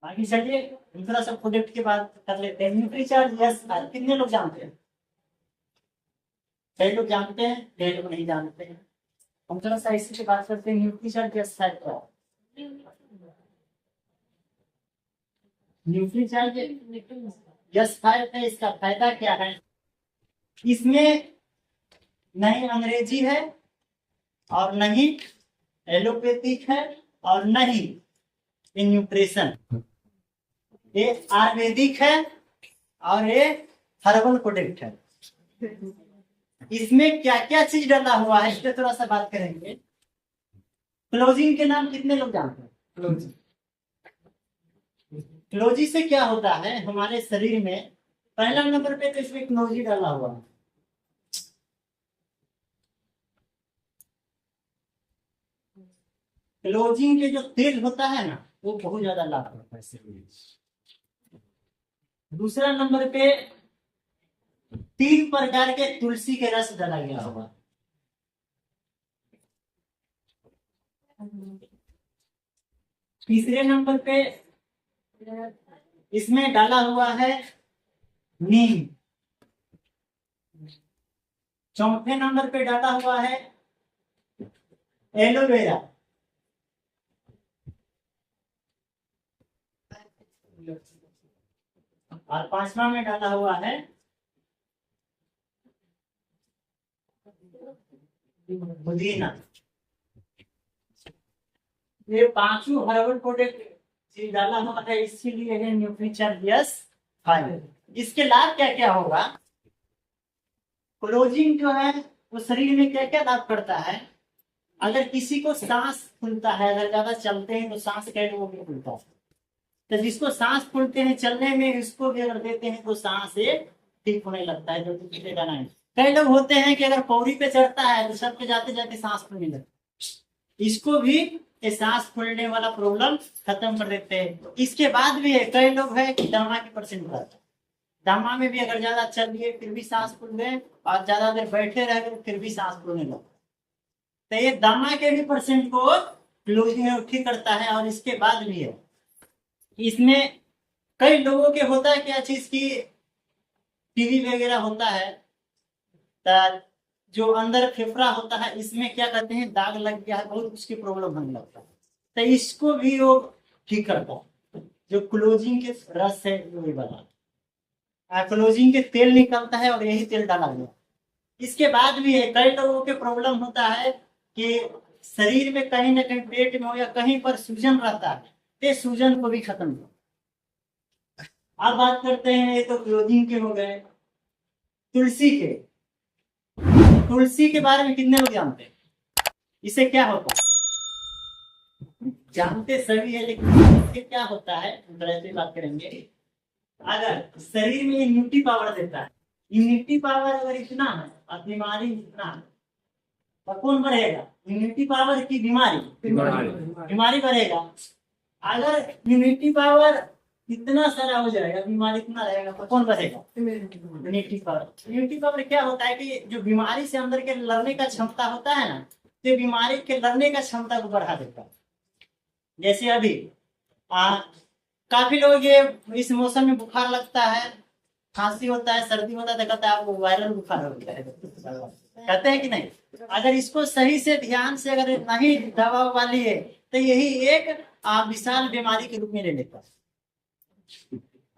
आगे चलिए दूसरा सब प्रोजेक्ट के बाद कर लेते हैं। न्यूट्री चार्ज यस कितने लोग जानते हैं? कई लोग जानते हैं, कई लोग नहीं जानते हैं। हम थोड़ा सा इसी पे बात करते हैं। न्यूट्री चार्ज यस क्या है? न्यूट्री चार्ज यस है, इसका फायदा क्या है? इसमें नहीं अंग्रेजी है और नहीं एलोपैथिक है और नहीं न्यूट्रिशन। ये आयुर्वेदिक है और ये हर्बल प्रोडक्ट है। इसमें क्या क्या चीज डाला हुआ है इस पे थोड़ा सा बात करेंगे। क्लोजिंग के नाम कितने लोग जानते हैं? क्लोजिंग, क्लोजी से क्या होता है हमारे शरीर में? पहला नंबर पे तो इसमें क्लोजी डाला हुआ है। क्लोजिंग के जो तेल होता है ना वो बहुत ज्यादा लाभ करता है शरीर में। दूसरा नंबर पे 3 प्रकार के तुलसी के रस डाला गया होगा। तीसरे नंबर पे इसमें डाला हुआ है नीम। चौथे नंबर पे डाला हुआ है एलोवेरा। और पांचवा में डाला हुआ है पुदीना। ये पांचों हर्बल प्रोडक्ट डाला हुआ है, इसीलिए है न्यूट्रीचार्ज यस 5। इसके लाभ क्या क्या होगा? क्लोजिंग जो है वो शरीर में क्या क्या लाभ करता है? अगर किसी को सांस फूलता है, अगर ज्यादा चलते हैं तो सांस कई लोगों को फूलता है, तो जिसको सांस फूलते हैं चलने में, इसको भी अगर देते हैं तो सांस ठीक होने लगता है। जो पिछले गाना है, कई लोग होते हैं कि अगर पौड़ी पे चढ़ता है तो सर पे जाते जाते सांस फूलने लगता है, इसको भी ये सांस फूलने वाला प्रॉब्लम खत्म कर देते हैं। इसके बाद भी है, कई लोग है कि दमा के पेशेंट रहता है, दमा में भी अगर ज्यादा चल लिए फिर भी सांस फूल गए और ज्यादा देर बैठे रह गए फिर भी सांस फूलने लगता है। तो ये दमा के भी पेशेंट को क्लोजिंग ठीक करता है। और इसके बाद भी है, इसमें कई लोगों के होता है क्या चीज की टीवी वगैरह होता है, जो अंदर फेफड़ा होता है इसमें क्या कहते हैं दाग लग गया है, बहुत उसकी प्रॉब्लम होने लगता है, तो इसको भी वो ठीक करता है। जो क्लोजिंग के रस है वही वाला, क्लोजिंग के तेल निकलता है और यही तेल डाला गया। इसके बाद भी है, कई लोगों के प्रॉब्लम होता है कि शरीर में कहीं ना कहीं पेट में हो या कहीं पर सूजन रहता है, तो सूजन को भी खत्म हो। अब बात करते हैं, ये तो क्लोजिंग के हो गए। तुलसी के, तुलसी के बारे में कितने लोग जानते हैं? इसे क्या होता है? जानते सभी है, लेकिन इससे क्या होता है से बात करेंगे। अगर शरीर में इम्यूनिटी पावर देता है, इम्यूनिटी पावर अगर इतना है और बीमारी इतना है तो कौन बढ़ेगा? इम्यूनिटी पावर की बीमारी बढ़ेगा। अगर इम्यूनिटी पावर इतना सारा हो जाएगा, बीमारी इतना रहेगा तो कौन बढ़ेगा? Immunity power. इम्यूनिटी पावर क्या होता है कि जो बीमारी से अंदर के लड़ने का क्षमता होता है ना, तो बीमारी के लड़ने का क्षमता को बढ़ा देता है। जैसे अभी काफी लोग ये इस मौसम में बुखार लगता है, खांसी होता है, सर्दी होता है, तो कहता है आपको वायरल बुखार हो गया है, कहते हैं कि नहीं? अगर इसको सही से ध्यान से अगर नहीं दवा वाली है तो यही एक विशाल बीमारी के रूप में ले लेता है।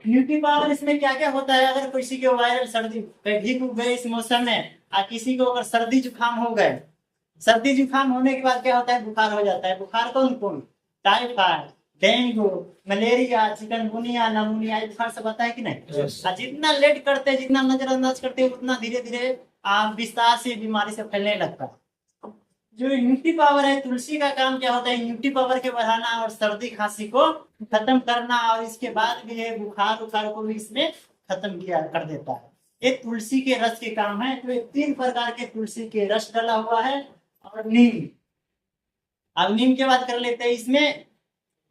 इम्यूनिटी पावर इसमें क्या क्या होता है? अगर किसी को वायरल सर्दी भीग गए इस मौसम में, किसी को अगर सर्दी जुकाम हो गए, सर्दी जुकाम होने के बाद क्या होता है? बुखार हो जाता है। बुखार कौन कौन? टाइफाइड, डेंगू, मलेरिया, चिकनगुनिया, नमूनिया, बुखार सब आता है कि नहीं? जितना लेट करते हैं, जितना नजरअंदाज करते हैं, उतना धीरे धीरे विस्तार से बीमारी से फैलने लगता है। जो इम्यूनिटी पावर है, तुलसी का काम क्या होता है? इम्यूनिटी पावर के बढ़ाना और सर्दी खांसी को खत्म करना, और इसके बाद भी है बुखार उखार को भी इसमें खत्म किया कर देता है। ये तुलसी के रस के काम है। तो 3 प्रकार के तुलसी के रस डाला हुआ है और नीम। अब नीम की बात कर लेते हैं। इसमें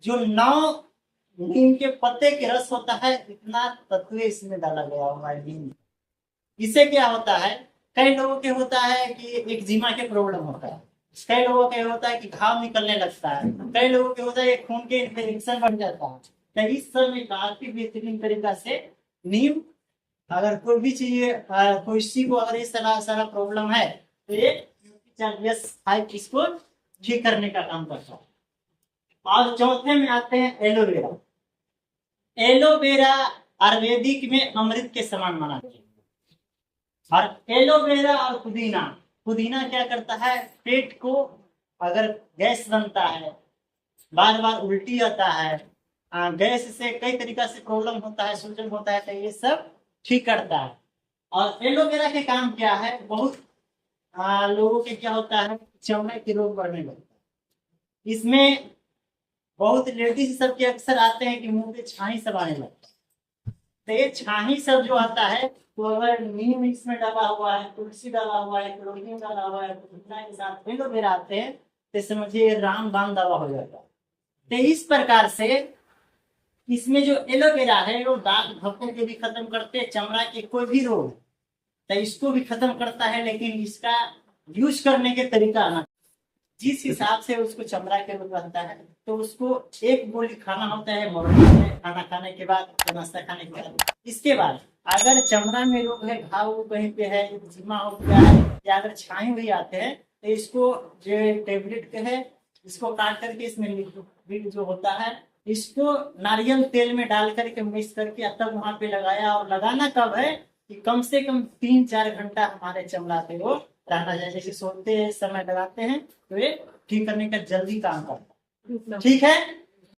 जो 9 नीम के पत्ते के रस होता है, इतना तत्व इसमें डाला गया हुआ है नीम। इससे क्या होता है? कई लोगों के होता है कि एक्जिमा के प्रॉब्लम होता है, कई लोगों के होता है कि घाव निकलने लगता है, कई लोगों के होता है खून के इन्फेक्शन बढ़ जाता है, तो इस सब में काफी बेहतरीन तरीका से नीम, अगर कोई भी चीज किसी को अगर इस तरह सारा प्रॉब्लम है तो ये UP-5 इसको ठीक करने का काम करता है। और चौथे में आते हैं एलोवेरा। एलोवेरा आयुर्वेदिक में अमृत के समान माना जाता है। और एलोवेरा और पुदीना, पुदीना क्या करता है, पेट को अगर गैस बनता है, बार बार उल्टी आता है, गैस से कई तरीका से प्रॉब्लम होता है, सूजन होता है, तो ये सब ठीक करता है। और एलोवेरा के काम क्या है, बहुत लोगों के क्या होता है, चमड़े के रोग बढ़ने लगता है। इसमें बहुत लेडीज सब के अक्सर आते हैं कि मुंह पे छाई सब आने लगता है। तो ये छाही सब जो आता है, तो अगर नीम इसमें डाला हुआ है, तुलसी डाला हुआ है, क्लोरीन डाला हुआ है, पुदीना के साथ एलोवेरा आते हैं, तो समझिए रामबाण दवा हो जाता है। तो इस प्रकार से इसमें जो एलोवेरा है वो दाग धब्बों के भी खत्म करते हैं, चमड़ा के कोई भी रोग तो इसको भी खत्म करता है। लेकिन इसका यूज करने के तरीका आना, जिस हिसाब से उसको चमड़ा के रोग रहता है तो उसको एक गोली खाना होता है मॉर्निंग में, खाना खाने के बाद, नाश्ता खाने के बाद। इसके बाद अगर चमड़ा में रोग है, घाव कहीं पे है, एक्जिमा हो गया है, या अगर छाई हुई आते हैं, तो इसको जो टेबलेट के है, इसको काट करके इसमें लिक्विड जो होता है, इसको नारियल तेल में डाल करके मिक्स करके तब वहां पे लगाया। और लगाना कब है कि कम से कम 3-4 घंटा हमारे चमड़ा पे वो रहना चाहिए। जैसे सोते समय लगाते हैं तो ये ठीक करने का जल्दी काम करता है। ठीक है।